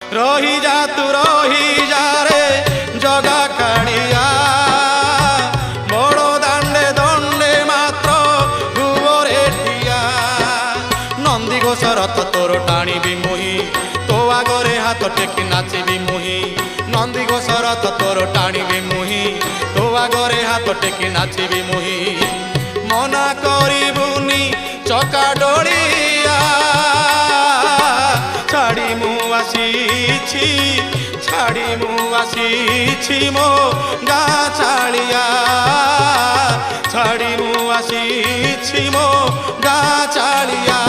রহি যা তু রহি যা রে জগা কাড়িয়া বড় দাণ্ডে দণ্ডে মাত্র ভুবরে ঠিয়া নন্দী ঘোষ রথ তোর টাণিবি মুহি তো আগরে হাত টেকি নাচিবি মুহি নন্দী ঘোষ রথ তোর টাণিবি মুহি তো আগরে হাত টেকি নাচিবি মুহি মনা করিবুনি চকা ডড়িয়া ছাড়ি মু আসিছি ছাড়ি মু আসিছি মো গা ছাড়িয়া ছাড়ি মু আসিছি মো গা ছাড়িয়া।